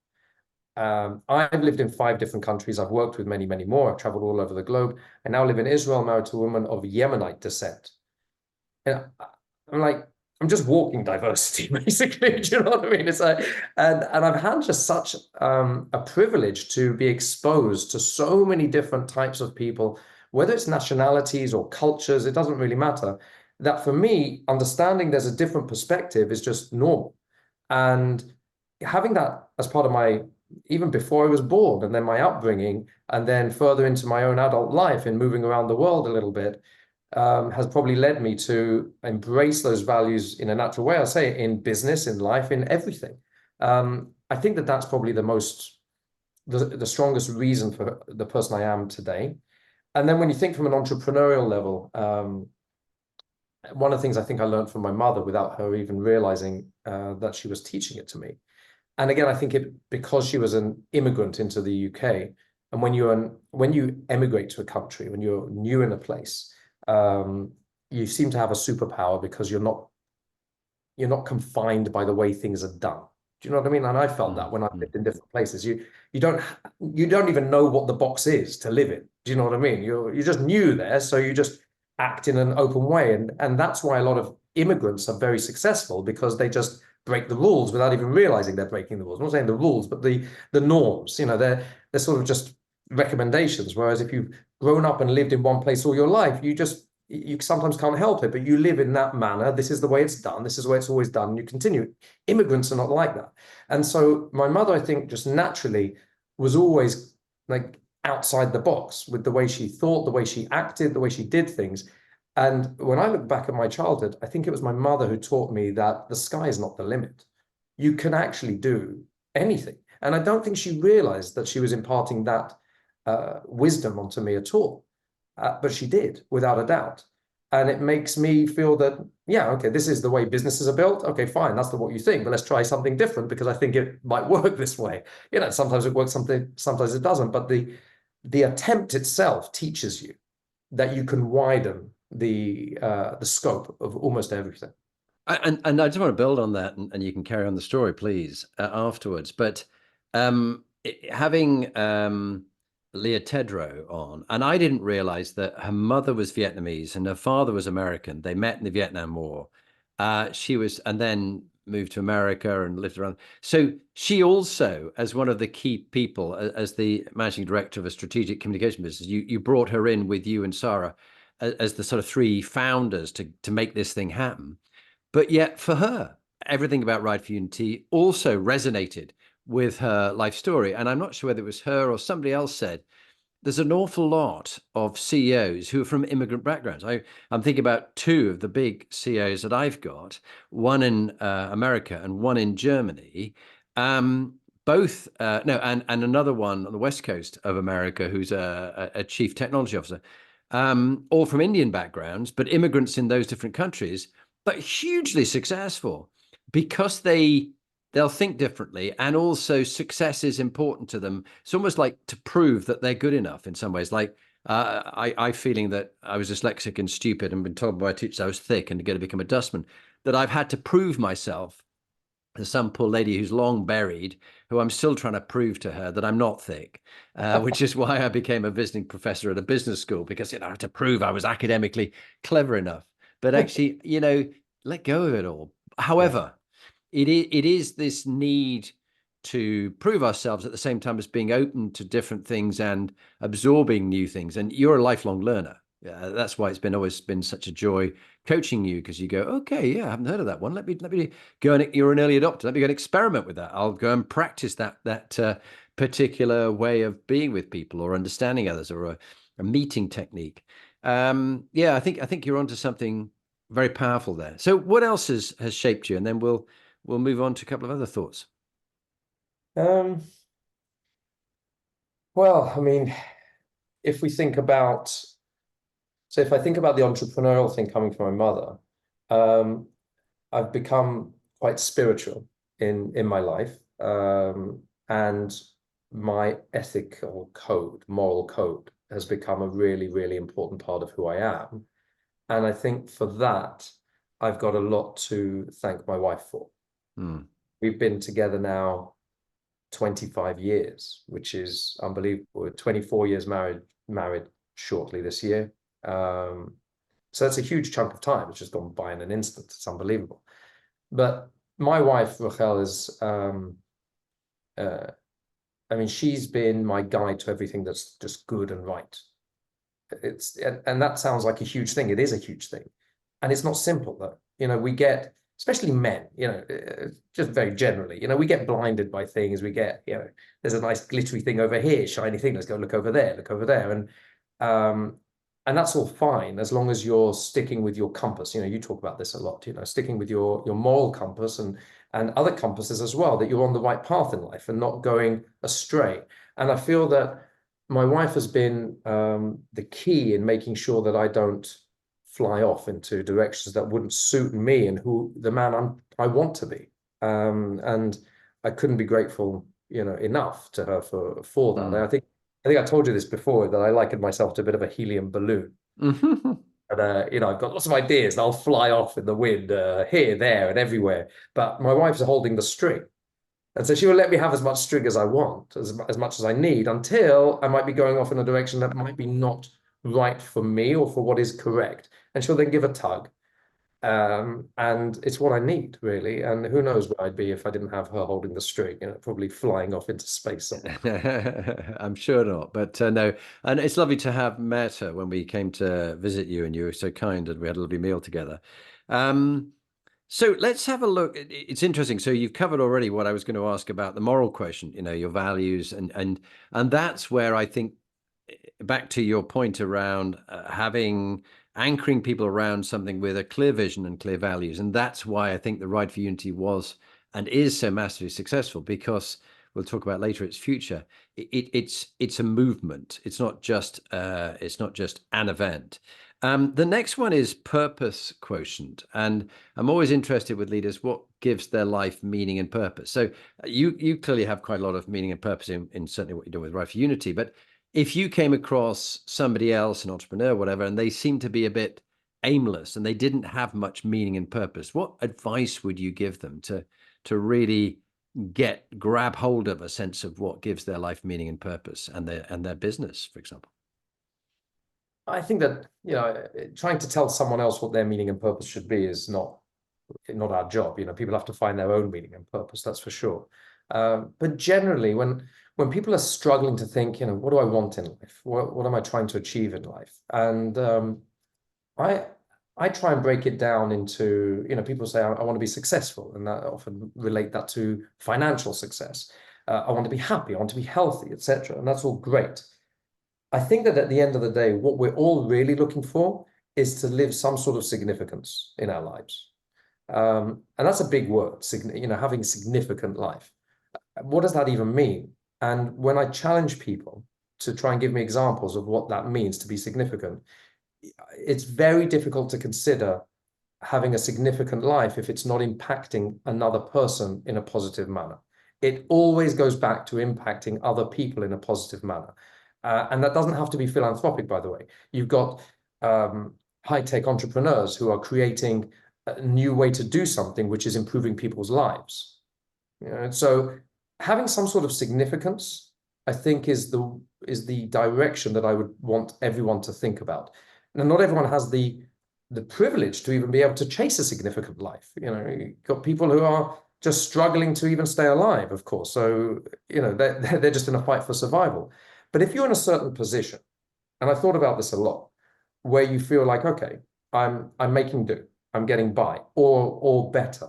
I've lived in 5 different countries. I've worked with many, many more. I've traveled all over the globe. I now live in Israel, married to a woman of Yemenite descent. And I'm just walking diversity, basically. Do you know what I mean? It's like, and I've had just such a privilege to be exposed to so many different types of people, whether it's nationalities or cultures, it doesn't really matter. That for me, understanding there's a different perspective is just normal. And having that as part of my, even before I was born, and then my upbringing, and then further into my own adult life and moving around the world a little bit, has probably led me to embrace those values in a natural way. I'll say in business, in life, in everything. I think that's probably the strongest reason for the person I am today. And then when you think from an entrepreneurial level, one of the things I think I learned from my mother without her even realizing that she was teaching it to me. And again, I think because she was an immigrant into the UK, and when you emigrate to a country, when you're new in a place, you seem to have a superpower because you're not confined by the way things are done. Do you know what I mean? And I felt that when I lived in different places. You don't even know what the box is to live in. Do you know what I mean? You're just new there, so you just act in an open way, and that's why a lot of immigrants are very successful, because they just break the rules without even realizing they're breaking the rules. I'm not saying the rules, but the norms. They're sort of just recommendations. Whereas if you've grown up and lived in one place all your life, you sometimes can't help it, but you live in that manner. This is the way it's done. This is the way it's always done. And you continue. Immigrants are not like that. And so my mother, I think, just naturally was always like outside the box with the way she thought, the way she acted, the way she did things. And when I look back at my childhood, I think it was my mother who taught me that the sky is not the limit. You can actually do anything. And I don't think she realized that she was imparting that wisdom onto me at all. But she did, without a doubt. And it makes me feel that, yeah, okay, this is the way businesses are built. Okay, fine, that's what you think, but let's try something different because I think it might work this way. Sometimes it works, sometimes it doesn't. But the attempt itself teaches you that you can widen the scope of almost everything. And I just want to build on that, and you can carry on the story, please, afterwards. But having Leah Tedrow on, and I didn't realize that her mother was Vietnamese and her father was American. They met in the Vietnam War. She was, and then moved to America and lived around. So she also, as one of the key people, as the managing director of a strategic communication business, you brought her in with you and Sarah as the sort of three founders to make this thing happen. But yet, for her, everything about Ride for Unity also resonated with her life story. And I'm not sure whether it was her or somebody else said there's an awful lot of CEOs who are from immigrant backgrounds. I'm thinking about two of the big CEOs that I've got, one in America and one in Germany. Both, no, and another one on the West Coast of America who's a chief technology officer, all from Indian backgrounds, but immigrants in those different countries, but hugely successful because they'll think differently, and also success is important to them. It's almost like to prove that they're good enough in some ways. Like I feeling that I was dyslexic and stupid and been told by my teachers I was thick and going to become a dustman, that I've had to prove myself. There's some poor lady who's long buried, who I'm still trying to prove to her that I'm not thick, which is why I became a visiting professor at a business school, because I had to prove I was academically clever enough. But actually, let go of it all. Yeah. However, it is this need to prove ourselves at the same time as being open to different things and absorbing new things. And you're a lifelong learner. That's why it's always been such a joy coaching you, because you go, okay, yeah, I haven't heard of that one. Let me go, and you're an early adopter. Let me go and experiment with that. I'll go and practice that particular way of being with people or understanding others, or a meeting technique. Yeah, I think you're onto something very powerful there. So what else has shaped you? And then we'll move on to a couple of other thoughts. Um, well, I mean, if we think about, so if I think about the entrepreneurial thing coming from my mother, um, I've become quite spiritual in my life, and my ethical code, moral code, has become a really, really important part of who I am. And I think for that, I've got a lot to thank my wife for. Hmm. We've been together now 25 years, which is unbelievable. We're 24 years married shortly this year. So that's a huge chunk of time. It's just gone by in an instant. It's unbelievable. But my wife, Rachel, is, I mean, she's been my guide to everything that's just good and right. And that sounds like a huge thing. It is a huge thing. And it's not simple, though. We get, especially men, just very generally, we get blinded by things. We get, there's a nice glittery thing over here, shiny thing. Let's go look over there, look over there. And that's all fine as long as you're sticking with your compass. You talk about this a lot, sticking with your moral compass and other compasses as well, that you're on the right path in life and not going astray. And I feel that my wife has been the key in making sure that I don't fly off into directions that wouldn't suit me and who the man I want to be. And I couldn't be grateful, enough to her for that. And Hmm. I think I told you this before, that I likened myself to a bit of a helium balloon. Hmm. And I've got lots of ideas and I'll fly off in the wind, here, there, and everywhere. But my wife's holding the string. And so she will let me have as much string as I want, as much as I need, until I might be going off in a direction that might be not right for me or for what is correct. And she'll then give a tug. And it's what I need, really. And who knows where I'd be if I didn't have her holding the string, probably flying off into space somewhere. I'm sure not, but no. And it's lovely to have met her when we came to visit you, and you were so kind, and we had a lovely meal together. Um, so let's have a look. It's interesting. So you've covered already what I was going to ask about the moral quotient, your values, and that's where I think, back to your point around having anchoring people around something with a clear vision and clear values. And that's why I think the Ride for Unity was and is so massively successful, because we'll talk about later its future. It's a movement. It's not just an event. The next one is purpose quotient. And I'm always interested with leaders, what gives their life meaning and purpose. So you clearly have quite a lot of meaning and purpose in certainly what you're doing with Right for Unity. But if you came across somebody else, an entrepreneur, whatever, and they seemed to be a bit aimless and they didn't have much meaning and purpose, what advice would you give them to really grab hold of a sense of what gives their life meaning and purpose and their business, for example? I think that, trying to tell someone else what their meaning and purpose should be is not our job. People have to find their own meaning and purpose, that's for sure. But generally, when people are struggling to think, what do I want in life? What am I trying to achieve in life? And I try and break it down into, people say, I want to be successful, and that often relate that to financial success. I want to be happy, I want to be healthy, etc. And that's all great. I think that at the end of the day, what we're all really looking for is to live some sort of significance in our lives. And that's a big word, having significant life. What does that even mean? And when I challenge people to try and give me examples of what that means to be significant, it's very difficult to consider having a significant life if it's not impacting another person in a positive manner. It always goes back to impacting other people in a positive manner. And that doesn't have to be philanthropic, by the way. You've got high-tech entrepreneurs who are creating a new way to do something, which is improving people's lives. So having some sort of significance, I think, is the direction that I would want everyone to think about. Now, not everyone has the privilege to even be able to chase a significant life. You've got people who are just struggling to even stay alive, of course. So, they're just in a fight for survival. But if you're in a certain position, and I thought about this a lot, where you feel like, okay, I'm making do, I'm getting by, or better,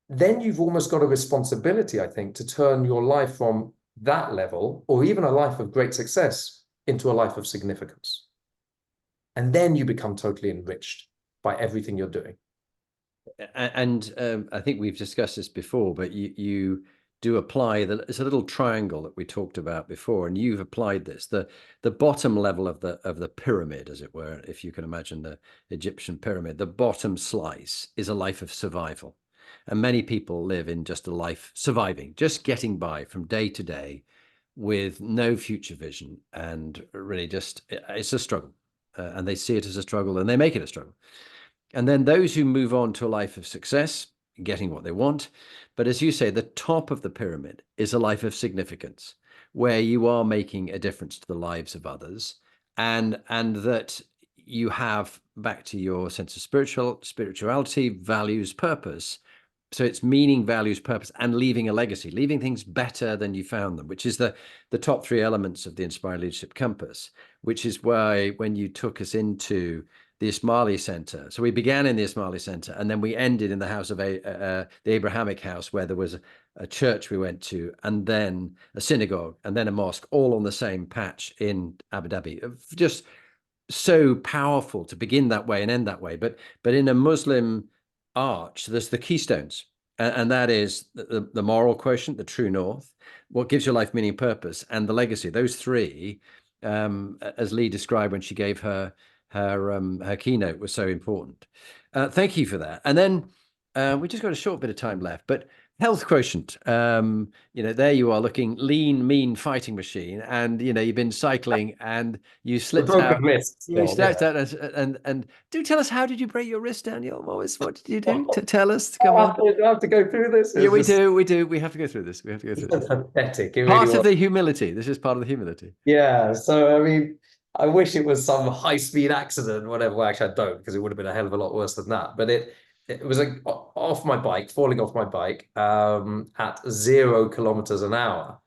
then you've almost got a responsibility, I think, to turn your life from that level, or even a life of great success, into a life of significance. And then you become totally enriched by everything you're doing. And I think we've discussed this before, but you do apply it's a little triangle that we talked about before, and you've applied this. The bottom level of the pyramid, as it were, if you can imagine the Egyptian pyramid, the bottom slice is a life of survival. And many people live in just a life surviving, just getting by from day to day with no future vision, and really just it's a struggle. And they see it as a struggle and they make it a struggle. And then those who move on to a life of success, getting what they want. But as you say, the top of the pyramid is a life of significance, where you are making a difference to the lives of others, and that you have, back to your sense of spirituality, values, purpose. So it's meaning, values, purpose, and leaving a legacy, leaving things better than you found them, which is the top three elements of the Inspired Leadership Compass, which is why when you took us into the Ismaili Center. So we began in the Ismaili Center, and then we ended in the house of the Abrahamic house, where there was a church we went to, and then a synagogue, and then a mosque, all on the same patch in Abu Dhabi. Just so powerful to begin that way and end that way. But in a Muslim arch, there's the keystones, and that is the moral quotient, the true north, what gives your life meaning and purpose, and the legacy. Those three, as Lee described when she gave her keynote, was so important. Thank you for that. And then we just got a short bit of time left, but health quotient. There you are, looking lean, mean fighting machine, and you've been cycling and you slipped out. You slipped out, and do tell us, how did you break your wrist, Daniel? What did you do? To tell us. Come on. I have to go through this. Yeah, we do. We have to go through this. We have to go through this. Pathetic. Part of the humility. This is part of the humility. Yeah. So, I mean, I wish it was some high-speed accident, whatever. Well, actually, I don't, because it would have been a hell of a lot worse than that. But it was falling off my bike at 0 kilometers an hour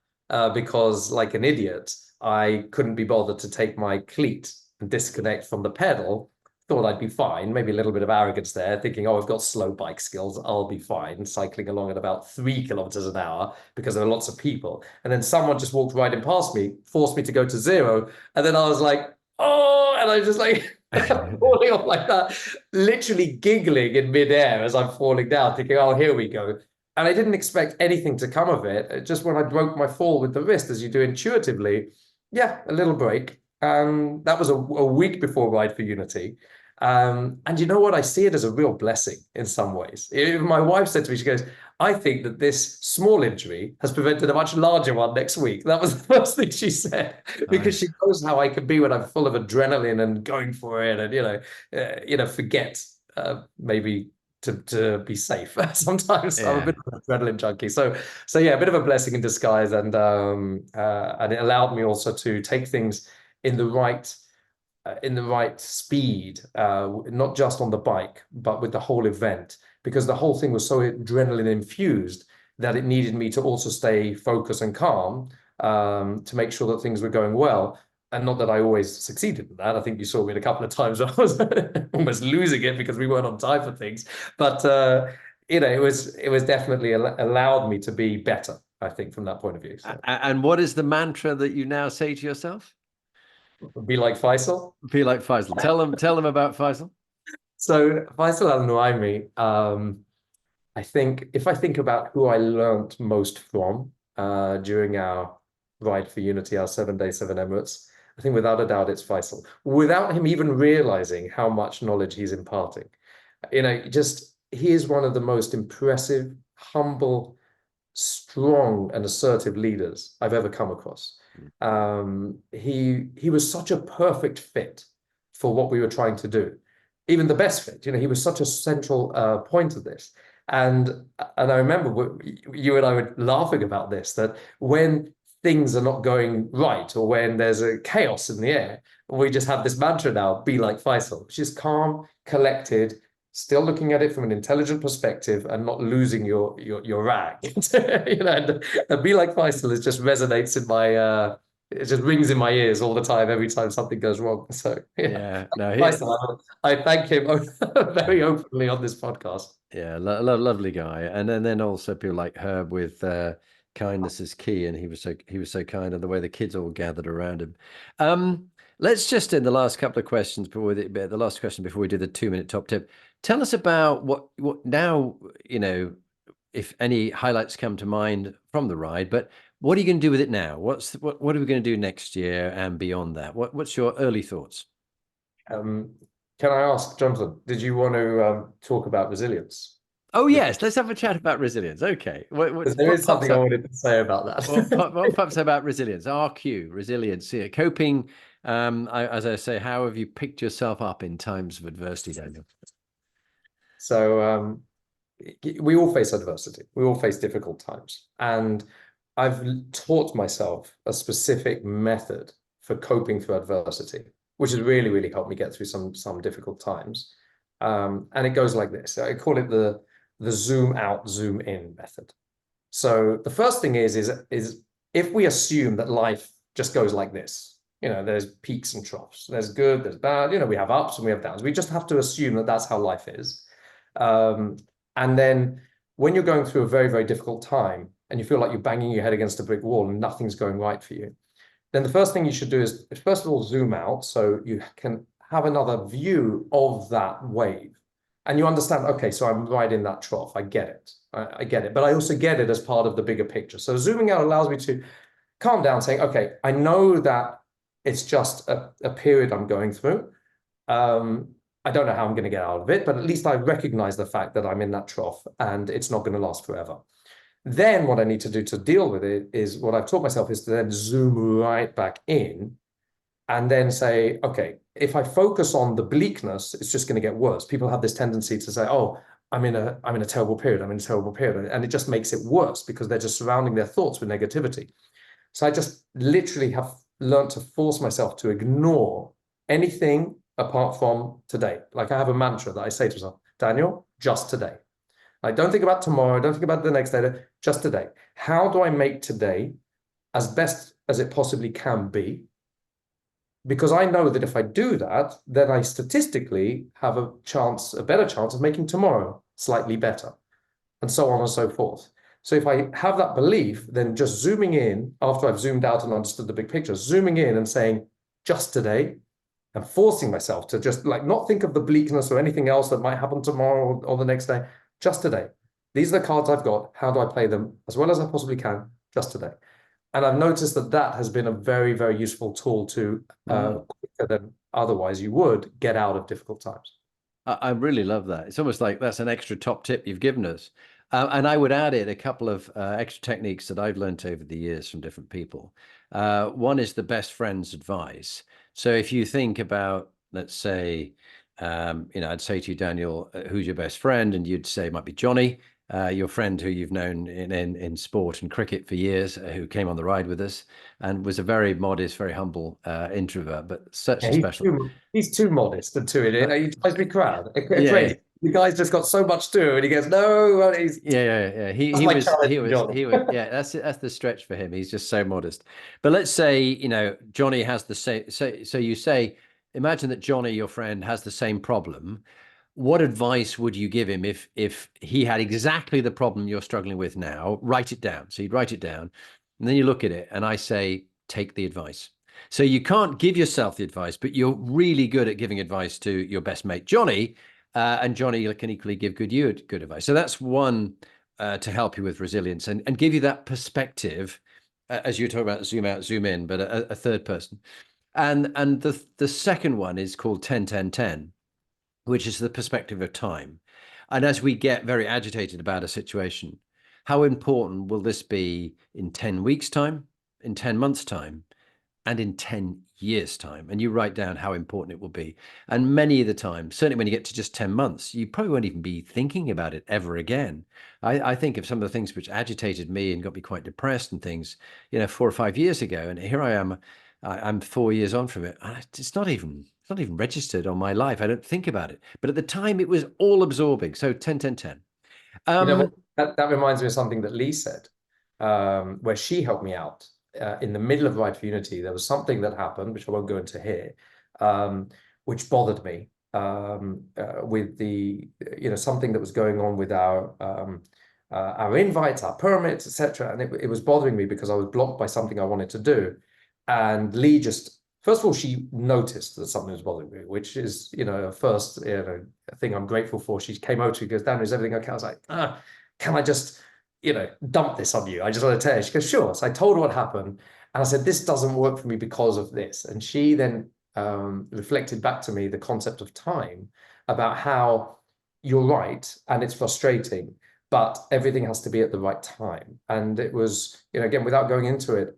because, like an idiot, I couldn't be bothered to take my cleat and disconnect from the pedal. Thought I'd be fine. Maybe a little bit of arrogance there, thinking, oh, I've got slow bike skills, I'll be fine, cycling along at about 3 kilometers an hour because there are lots of people. And then someone just walked right in past me, forced me to go to 0. And then I was like, oh, and I just like falling off like that, literally giggling in midair as I'm falling down, thinking, oh, here we go. And I didn't expect anything to come of it. Just when I broke my fall with the wrist, as you do intuitively, yeah, a little break. And that was a week before Ride for Unity. And you know what? I see it as a real blessing in some ways. My wife said to me, she goes, I think that this small injury has prevented a much larger one next week. That was the first thing she said, because she Nice. knows how I can be when I'm full of adrenaline and going for it, and forget maybe to be safe. Sometimes I'm a Yeah. bit of an adrenaline junkie. So yeah, a bit of a blessing in disguise, and it allowed me also to take things in the right speed, not just on the bike, but with the whole event, because the whole thing was so adrenaline infused that it needed me to also stay focused and calm, to make sure that things were going well. And not that I always succeeded in that. I think you saw me a couple of times where I was almost losing it because we weren't on time for things. But it was definitely allowed me to be better, I think, from that point of view. So And what is the mantra that you now say to yourself? be like Faisal. Be like Faisal. Tell them about Faisal. So Faisal Al-Nuaimi, I think if I think about who I learned most from during our Ride for Unity, our 7 day, 7 Emirates, I think without a doubt it's Faisal. Without him even realizing how much knowledge he's imparting. Just he is one of the most impressive, humble, strong, and assertive leaders I've ever come across. He was such a perfect fit for what we were trying to do. Even the best fit, he was such a central point of this. And I remember you and I were laughing about this, that when things are not going right or when there's a chaos in the air, we just have this mantra now, be like Faisal, which is calm, collected, still looking at it from an intelligent perspective and not losing your rag. And be like Faisal, it just resonates in my it just rings in my ears all the time every time something goes wrong. So yeah. Yeah. No, Faisal, I thank him very yeah. openly on this podcast. Yeah, lovely guy, and then also people like Herb with kindness is key, and he was so kind, and the way the kids all gathered around him. Let's just in the last couple of questions before the last question before we do the 2 minute top tip. Tell us about what now if any highlights come to mind from the ride, but what are you going to do with it now? What are we going to do next year and beyond that? What's your early thoughts? Um, can I ask, Jonathan, did you want to talk about resilience Oh with me? yes, let's have a chat about resilience. Okay, Because there what is pops something I up? wanted to say about that. What pops about resilience? RQ, resilience, yeah, coping. As I say, how have you picked yourself up in times of adversity, Daniel? So we all face adversity. We all face difficult times. And I've taught myself a specific method for coping through adversity, which has really, really helped me get through some difficult times. And it goes like this. I call it the zoom out, zoom in method. So the first thing is if we assume that life just goes like this, there's peaks and troughs, there's good, there's bad, we have ups and we have downs. We just have to assume that that's how life is. Um, and then when you're going through a very, very difficult time and you feel like you're banging your head against a brick wall and nothing's going right for you, then the first thing you should do is, first of all, zoom out so you can have another view of that wave. And you understand, okay, so I'm right in that trough. I get it. I get it. But I also get it as part of the bigger picture. So zooming out allows me to calm down, saying, okay, I know that it's just a period I'm going through. I don't know how I'm going to get out of it, but at least I recognize the fact that I'm in that trough and it's not going to last forever. Then what I need to do to deal with it is what I've taught myself is to then zoom right back in and then say, okay, if I focus on the bleakness, it's just going to get worse. People have this tendency to say, oh, I'm in a terrible period. I'm in a terrible period. And it just makes it worse because they're just surrounding their thoughts with negativity. So I just literally have learned to force myself to ignore anything apart from today. Like I have a mantra that I say to myself, Daniel, just today. I don't think about tomorrow. Don't think about the next day. Just today. How do I make today as best as it possibly can be? Because I know that if I do that, then I statistically have a better chance of making tomorrow slightly better, and so on and so forth. So if I have that belief, then just zooming in after I've zoomed out and understood the big picture, zooming in and saying, just today, and forcing myself to just like not think of the bleakness or anything else that might happen tomorrow or the next day, just today. These are the cards I've got. How do I play them as well as I possibly can just today? And I've noticed that that has been a very, very useful tool to Mm. quicker than otherwise you would get out of difficult times. I really love that. It's almost like that's an extra top tip you've given us. And I would add in a couple of extra techniques that I've learned over the years from different people. One is the best friend's advice. So if you think about, let's say, I'd say to you, Daniel, who's your best friend? And you'd say it might be Johnny, your friend who you've known in sport and cricket for years, who came on the ride with us and was a very modest, very humble introvert, but such Yeah, a special. he's too modest and too, Uh, he drives me yeah, crazy. The guy's just got so much to do, and he goes, "No, well, he's yeah. that's He my was challenge for Johnny." yeah, that's the stretch for him. He's just so modest. But let's say, Johnny has the same so you say, imagine that Johnny, your friend, has the same problem. What advice would you give him if he had exactly the problem you're struggling with now? Write it down. So you'd write it down, and then you look at it, and I say, take the advice. So you can't give yourself the advice, but you're really good at giving advice to your best mate, Johnny, and Johnny can equally give good advice. So that's one to help you with resilience and give you that perspective, as you talk about zoom out, zoom in, but a third person. And the second one is called 10-10-10, which is the perspective of time. And as we get very agitated about a situation, how important will this be in 10 weeks' time, in 10 months' time, and in 10 years' time? And you write down how important it will be. And many of the time, certainly when you get to just 10 months, you probably won't even be thinking about it ever again. I think of some of the things which agitated me and got me quite depressed and things, 4 or 5 years ago. And here I am, I'm 4 years on from it. It's not even registered on my life. I don't think about it. But at the time, it was all absorbing. So 10-10-10. You know what? Um, That reminds me of something that Lee said, where she helped me out in the middle of Ride for Unity. There was something that happened, which I won't go into here, which bothered me with something that was going on with our invites, our permits, etc. And it was bothering me because I was blocked by something I wanted to do. And Lee just, first of all, she noticed that something was bothering me, which is, first, thing I'm grateful for. She came over to me, goes, "Dan, is everything okay?" I was like, can I just, dump this on you? I just want to tell you. She goes, "Sure." So I told her what happened. And I said, "This doesn't work for me because of this." And she then reflected back to me the concept of time, about how you're right and it's frustrating, but everything has to be at the right time. And it was, again, without going into it,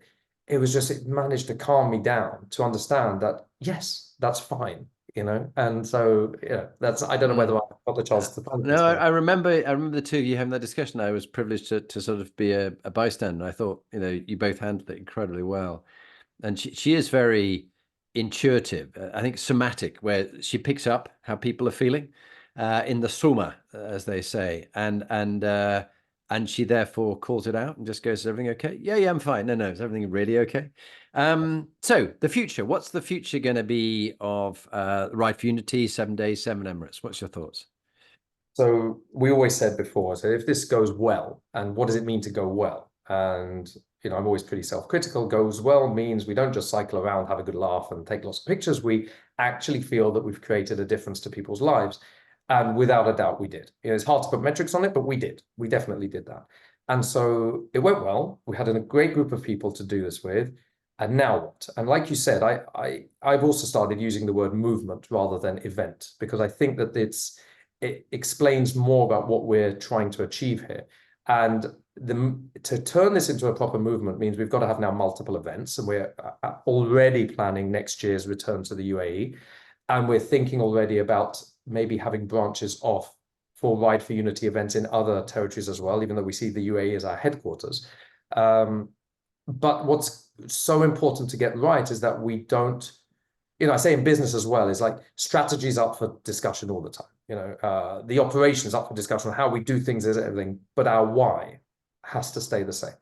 it managed to calm me down to understand that, yes, that's fine, And so, I don't know whether I got the chance to thank this, No, but I remember the two of you having that discussion. I was privileged to sort of be a bystander. I thought, you both handled it incredibly well. And she is very intuitive, I think somatic, where she picks up how people are feeling in the soma, as they say, and she therefore calls it out and just goes, "Is everything okay?" "Yeah, yeah, I'm fine." "No, no, is everything really okay?" So the future, what's the future going to be of Ride for Unity, 7 days, 7 Emirates? What's your thoughts? so we always said before, so if this goes well, and what does it mean to go well? And I'm always pretty self-critical. Goes well means we don't just cycle around, have a good laugh, and take lots of pictures. We actually feel that we've created a difference to people's lives. And without a doubt, we did. It's hard to put metrics on it, but we did. We definitely did that. And so it went well. We had a great group of people to do this with. And now what? And like you said, I've also started using the word movement rather than event, because I think that it explains more about what we're trying to achieve here. And to turn this into a proper movement means we've got to have now multiple events, and we're already planning next year's return to the UAE. And we're thinking already about maybe having branches off for Ride for Unity events in other territories as well, even though we see the UAE as our headquarters. But what's so important to get right is that we don't, I say in business as well, is like strategy's up for discussion all the time. The operations up for discussion, how we do things is everything, but our why has to stay the same.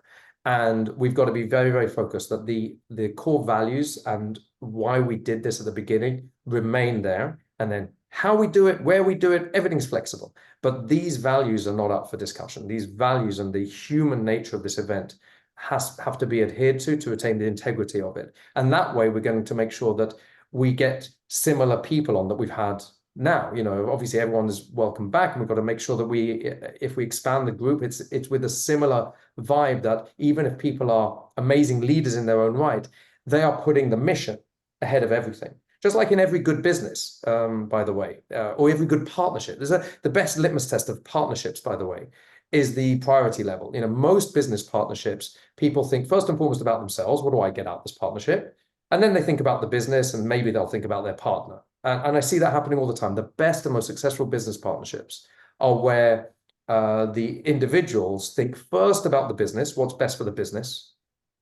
And we've got to be very, very focused that the core values and why we did this at the beginning remain there. And then how we do it, where we do it, everything's flexible. But these values are not up for discussion. These values and the human nature of this event have to be adhered to retain the integrity of it. And that way, we're going to make sure that we get similar people on that we've had now. Obviously everyone is welcome back, and we've got to make sure that if we expand the group, it's with a similar vibe, that even if people are amazing leaders in their own right, they are putting the mission ahead of everything. Just like in every good business, by the way, or every good partnership. The best litmus test of partnerships, by the way, is the priority level. Most business partnerships, people think first and foremost about themselves. What do I get out of this partnership? And then they think about the business, and maybe they'll think about their partner. And I see that happening all the time. The best and most successful business partnerships are where the individuals think first about the business, what's best for the business,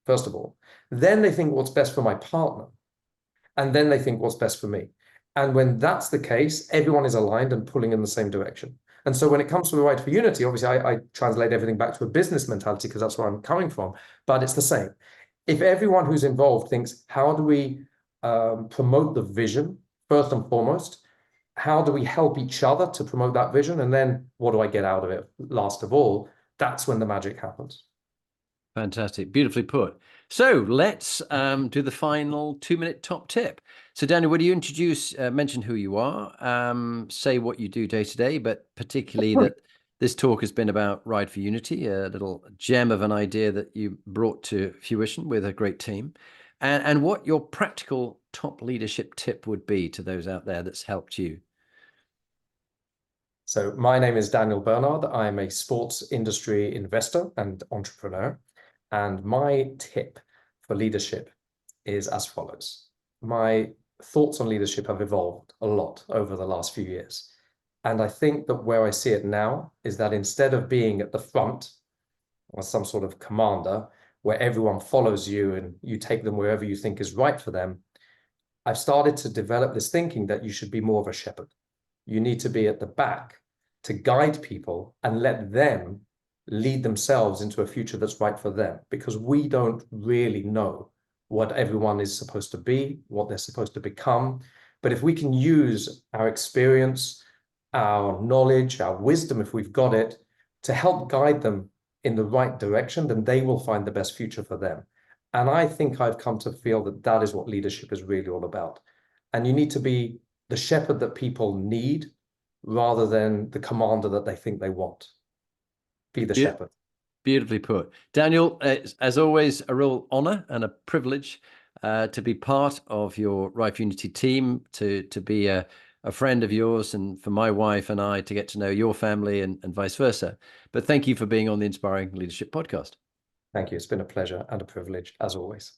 first of all. Then they think what's best for my partner. And then they think what's best for me. And when that's the case, everyone is aligned and pulling in the same direction. And so when it comes to the right for unity, obviously I translate everything back to a business mentality because that's where I'm coming from, but it's the same. If everyone who's involved thinks, how do we promote the vision first and foremost? How do we help each other to promote that vision? And then what do I get out of it last of all? That's when the magic happens. Fantastic. Beautifully put. So let's do the final 2-minute top tip. So Daniel, would you mention who you are, say what you do day to day, but particularly that this talk has been about Ride for Unity, a little gem of an idea that you brought to fruition with a great team, and what your practical top leadership tip would be to those out there that's helped you. So my name is Daniel Bernard. I'm a sports industry investor and entrepreneur. And my tip for leadership is as follows. My thoughts on leadership have evolved a lot over the last few years. And I think that where I see it now is that instead of being at the front or some sort of commander where everyone follows you and you take them wherever you think is right for them, I've started to develop this thinking that you should be more of a shepherd. You need to be at the back to guide people and let them lead themselves into a future that's right for them, because we don't really know what everyone is supposed to be, what they're supposed to become. But if we can use our experience, our knowledge, our wisdom, if we've got it, to help guide them in the right direction, then they will find the best future for them. And I think I've come to feel that that is what leadership is really all about. And you need to be the shepherd that people need rather than the commander that they think they want. Be the shepherd. Beautifully put. Daniel, as always, a real honor and a privilege to be part of your Ride for Unity team, to be a friend of yours, and for my wife and I to get to know your family and vice versa. But thank you for being on the Inspiring Leadership Podcast. Thank you. It's been a pleasure and a privilege, as always.